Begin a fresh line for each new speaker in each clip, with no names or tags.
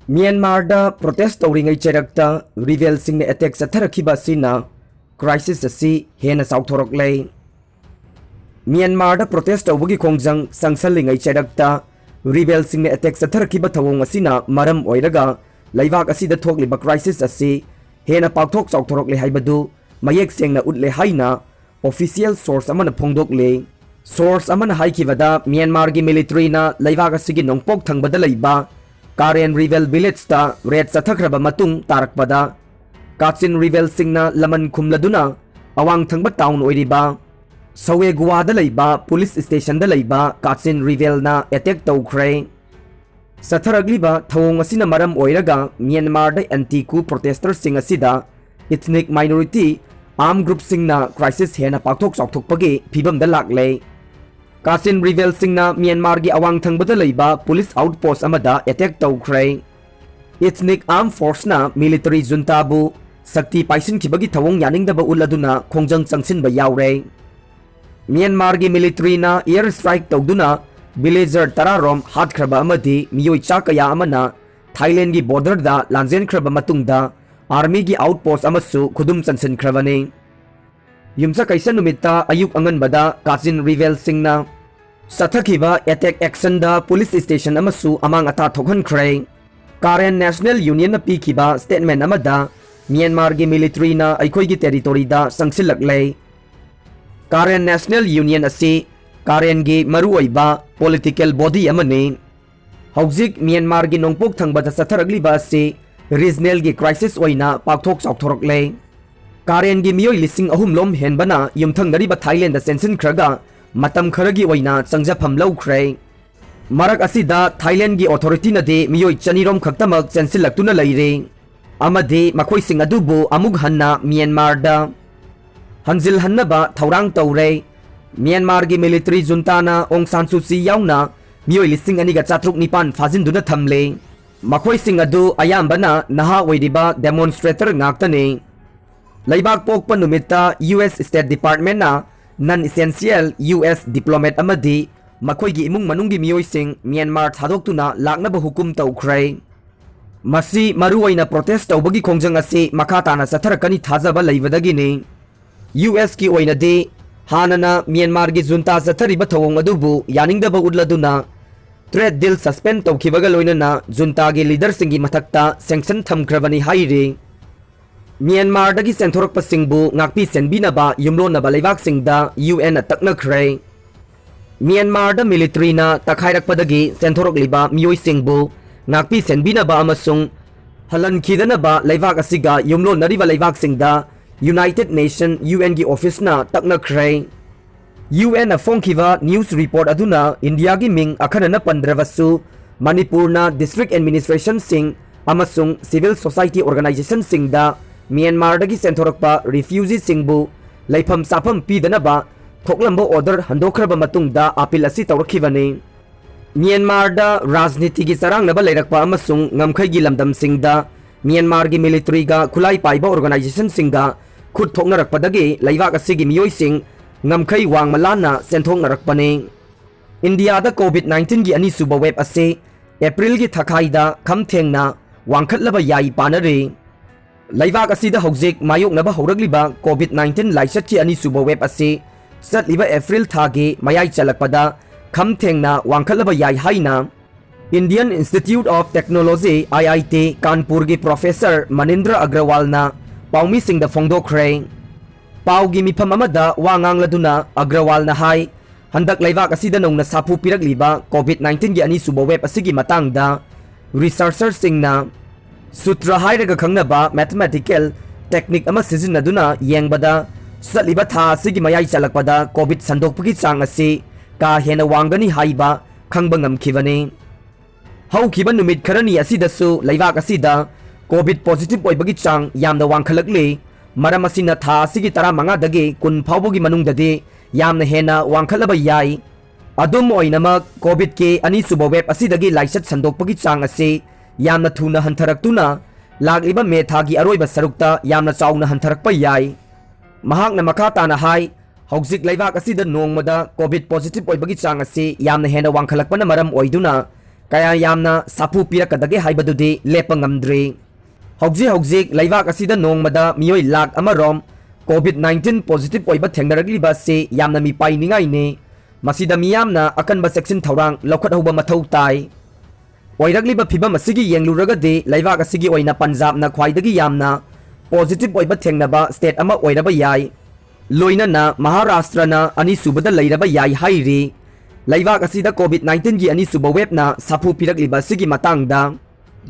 म्यांमारदा protest तौरिंगै चेरक्ता रिबेलसिंगने attack चथरखिबा सिना crisis असि हेना साउथोरकलै। म्यांमारदा protest तौबगी खोंजंग संगसलिंगै चेरक्ता रिबेलसिंगने attack चथरखिबा थवोंग असिना मरम ओइरगा लैबाक असिदा थोकलिबा क्राइसिस असि हेना पाक्थोक साउथोरकलै हाइबदु मयेक सेंगना उटले हाइना ऑफिशियल सोर्स अमन फोंदोकले। सोर्स अमन हाइखिबदा म्यांमार की मिलिट्रीना लैबाक असिगी नोंगपोक थंगबदा लैबा कारेन रिबेल विलेज ता रेड चथख्रबा मतुंग तारकपदा काचिन रिबेल सिंगना लमन खुमलदुना अवांग थंगबा टाउन ओइरिबा सवेगुवादा लैबा पुलिस स्टेशन दा लैबा काचिन रिबेलना अटैक तौख्रे। सथरगलिबा थवोंग असिना मरम ओइरगा म्यांमार दा एंटी कू प्रोटेस्टर सिंग असिदा इथनिक माइनॉरिटी आर्म ग्रुप सिंगना क्राइसिस हेना पाक्थोक चाउथोकपगे फिबम दा लाक्ले। कासिन रिबेल सिंगना म्यांमार की अवांग थंगबदा लैबा पुलिस आउटपोस्ट अमदा अटैक तौख्रे। इथनिक आर्म फोर्सना मिलिटरी जुंताबु शक्ति पाइसिनखिबगी थवोंग यानिंगदबा उलदुना खोंजंग चंगसिनबा यावरे। म्यांमार की मिलिट्रीना एयर स्ट्राइक तौदुना विलेजर तरारोम हातख्रबा अमदी मियोइ चाकया अमना थाईलैंड की बॉर्डर दा लांजेनख्रबा मतुंगदा आर्मी की आउटपोस्ट अमसु खुदुम चंसिनख्रबने। युमसा कैसा नुमित्ता अयुक अंगनबदा काचिन रिबेल सिंगना सथखिबा अटैक एक्शन दा पुलिस स्टेशन अमसु अमांग अता थोखनख्रे। कारेन नेशनल यूनियन न पीखिबा स्टेटमेंट अमदा म्यांमार की मिलिट्रीना अखोई की टेरिटोरी दा संगसिलकले। कारेन नेशनल यूनियन असि कारेन की मरुओइबा पॉलिटिकल बॉडी अमने। हौजिक म्यांमार की नोंगपोक थंगबदा सथरगलिबा असि रीजनल की क्राइसिस ओइना पाक्थोक चाउथोरकले। कारेन की मियोइ लिसिंग अहुम लोम हेनबना युमथंगदरिबा थाईलैंड चेंसिनख्रगा मतम खरगी ओइना चंगजफम लौख्रे। मरक असिदा थाईलैंड की ऑथोरिटी नदे मियोइ चनिरोम खक्तमक चेंसिलक्तुना लैरे अमदे मखोइसिंग अदुबु अमुग हन्ना म्यांमारदा हंजिल हन्नबा थौरांग तौरे। म्यांमार की मिलिट्री जुंताना ओंग सान सू ची याउना मियोइ लिसिंग अनिगा चात्रुक निपान फाजिनदुना थमले। मखोइसिंग अदु अयाम्बना नहा ओइरिबा डेमोन्स्ट्रेटर ngaktane। लैबाक पोकपा नुमित्ता यूएस स्टेट डिपार्टमेंट ना नन इसेंशियल यूएस डिप्लोमेट अमदी मखोइगी इमुंग मनुंगी मियोइसिंग म्यांमार थादोक्तुना लाकनबा हुकुम तौख्रे। मसी मरुओइना प्रोटेस्ट तौबगी खोंजंग असी मखा ताना चथरकनी थाजबा लैबदगिनी। यूएस की ओइनदे हानना म्यांमार की जुंता चथरिबा थवोंग अदुबु यानिंगदबा उडलदुना ट्रेड डील सस्पेंड तौखिबगा लोइनना जुंता की लीडर सिंगी मथक्ता सैंक्शन थमख्रबनी हाइरे। म्यांमार की सेंथोरकपा सिंगबु ngakpi senbinaba yumlonaba leibak singda UN taknakhre। Myanmar military ना तखाइरकपदगी सेंथोरकलिबा मियोइ सिंगबु ngakpi senbinaba amasung हलनखिदनबा लेबाक असिगा युमलोनरिबा लेबाक सिंगदा यूनाइटेड नेशन UN की ऑफिस ना तकनख्रे। UN फोंखिबा न्यूज रिपोर्ट अदुना इंडिया की मिंग अखनना पंद्रवसु मणिपुर ना डिस्ट्रिक्ट एडमिनिस्ट्रेशन सिंग अमसुंग सिविल सोसाइटी ऑर्गेनाइजेशन सिंगदा म्यांमार की सेंथोरकपा रिफ्यूजी सिंगबु लेफम साफम पीदनबा थोकलंबो ऑर्डर हंदोखरबा मतुंगदा अपील असि तौरखिबने। म्यांमार राजनीति की चरांगनबा लेरकपा अमसुंग ngमखैगी लमदम सिंगदा म्यांमार की मिलिट्री का खुलाई पाइबा ऑर्गेनाइजेशन सिंगा खुद थोकनरकपदगी लेबाक असिगी मियोइसिंग ngमखै वांगमलाना सेंथोकनरकपने। इंडिया दा कोविड-19 की अनिसुबा वेब असे अप्रैल की थखाइदा खमथेंगना वांखटलबा याई पानरे। लैबाक असिदा हौजिक मायोकनबा हौरगलिबा कोविड-19 लाइसट की अनिसुबा वेब असे चटलिबा अप्रैल थागे मयाई चलकपदा खमथेंगना वांखटलबा याई हाइना Indian Institute of Technology IIT Kanpur की प्रोफेसर मनिंद्र अग्रवालना पाउमी सिंगदा फोंदोख्रे। पाउगी मिफम अमदा वांगांगलदुना अग्रवालना हाई हंदक लैबाक असिदा नौना साफु पिरगलिबा कोविड-19 की अनिसुबा वेब असिगी मतंगदा रिसर्चर सिंगना सूत्र हाइरगा खंगनबा मैथमेटिकल टेक्निक अमा सिजिनदुना येंगबदा चटलिबा था असिगी मयाई चलकपदा कोविड संदोकपगी चांग असी का हेना वांगनी हाइबा खंगबा ngमखिबने। हौखिबा नुमित खरनी असिदसु लैबाक असिदा कोविड पॉजिटिव ओइबगी चांग यामना वांखलकले। मरम असिना था असिगी 15 दगे 10 फाउबगी मनुंगददे यामना हेना वांखलबा याई। अदुम ओइनमक कोविड के अनिसुबा वेब असिदगी लाइसट संदोकपगी चांग असी यामना थुना हंथरक्तुना लागिबा मे थागी अरोइबा सरुक्ता यामना चाउना हंथरक्पा याई। महाकना मखा ताना हाई हौजिक लैबाक असिदा नोंगमदा कोविड पॉजिटिव ओइबगी चांग असी यामना हेना वांखलकपना मरम ओइदुना kaya yamna sapu pirakadage haibadudi lepa ngamdri hauji laibak asida nongmada miyoi lak amarom COVID-19 positive oiba thengnaragliba se yamna mi painingai ne masida miyamna akanba section thorang lokhat hoba mathau tai oiragliba phibam asigi yengluragade laibak asigi oina Punjab na khwaidagi yamna positive oiba thengnaba state ama oiraba yai loina na Maharashtra na ani subada leiraba yai hairi laibak asida COVID-19 gi ani suba web na sapu piragliba sigi matangda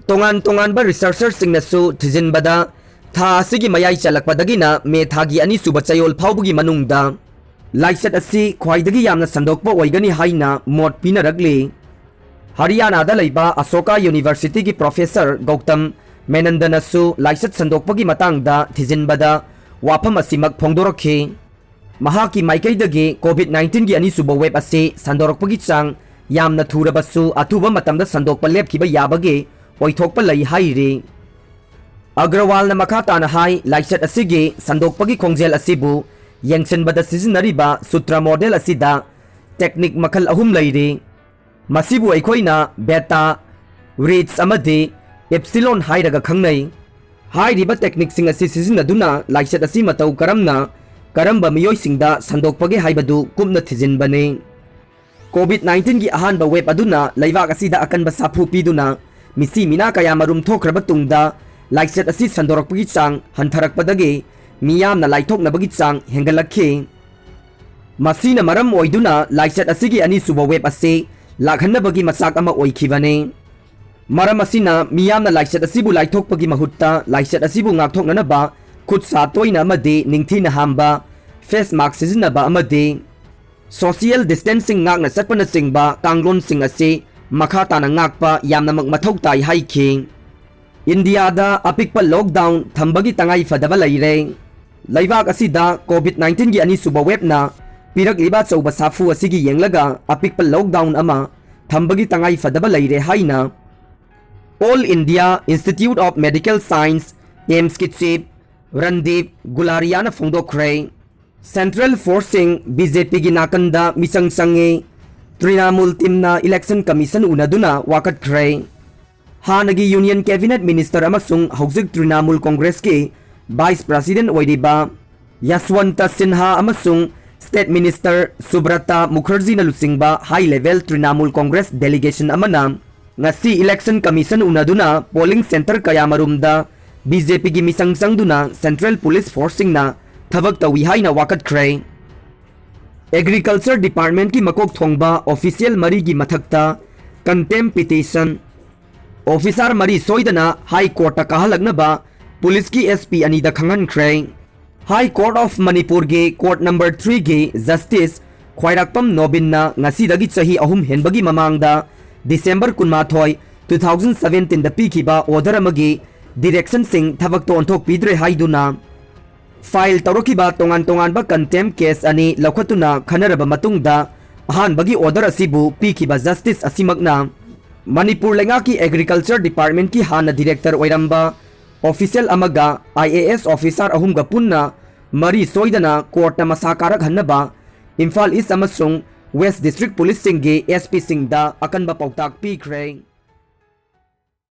tongan ba researcher singna su thijinbada tha asigi mayai chalakpadagi na me thagi ani suba chayol phawbugi manungda laisat asi khwaidagi yamna sandokpa oigani haina mot pinaragli Haryana da laiba Asoka University ki Professor Gautam Menandana su laisat sandokpagi matangda thijinbada wafam asimak phongdorakhi mahaki maikaidagi COVID-19 gi ani suba web ase sandorokpagi chang yamna thurabasu athuba matamda sandokpa lepkiba yabage oithokpa lai hairi Agrawal na makatana hai laisat asigi sandokpagi khongjel asibu yengchenbada sizinariba sutra model asida technique makhal ahum lairi masibu aikhoina beta reads amadi epsilon hairaga khangnai hairiba technique sing asi sizinaduna laisat asi matau karamba miyoi singda sandokpage haibadu kumna thijinbane COVID-19 gi ahanba web aduna laibak asida akanba sapu piduna misi mina kaya marum thokraba tungda laisat asi sandorakpagi chang hantharakpadagi miyamna laithoknabagi chang hengalakhi masina maram oiduna laisat asigi ani suba web ase lakhannabagi masak ama oikhibane maram asina miyamna laisat asibu laithokpagi mahutta laisat asibu ngakthoknanaba khut sa toina amadi ningthina hamba face mask sizinaba amadi social distancing ngakna satpana singba kanglon sing ase makhatana ngakpa yamna mathau tai haikhi India da apikpa lockdown thambagi tangai fadaba laire laibak asida COVID-19 gi ani suba web na pirakliba chauba safu asigi yenglaga apikpa lockdown ama thambagi tangai fadaba laire haina All India Institute of Medical Science AIMS ki chief Randeep Gularia na phongdokre Central Forcing BJP gi nakanda misang sange Trinamool timna election commission unaduna wakat kre Hanagi Union Cabinet Minister amasung hauzik Trinamool Congress ki Vice President oiriba Yaswanta Sinha amasung State Minister Subrata Mukherjee na lusingba high level Trinamool Congress delegation amana ngasi election commission unaduna polling center kaya marumda BJP gi misang sangduna Central Police Forcing na thabak tawi haina wakat kre Agriculture Department ki makok thongba official mari gi mathakta contempt petition Officer mari soidana High Court ta kahalagnaba Police ki SP ani da khangan kre High Court of Manipur ge Court number 3 ge Justice Khwairakpam Nobin na ngasi dagi chahi ahum henbagi mamangda December 18 2017 da pikiba order amagi direction sing thabak to onthok pidre haiduna file tawrokiba tongan ba contempt case ani lokhatuna khanaraba matungda ahan bagi order asibu pikiba justice asimakna Manipur lenga ki Agriculture Department ki hana director oiramba official amaga IAS officer ahumga punna mari soidana court na masakarak hannaba Imphal East amasung West District Police singge SP singda akanba pautak pikre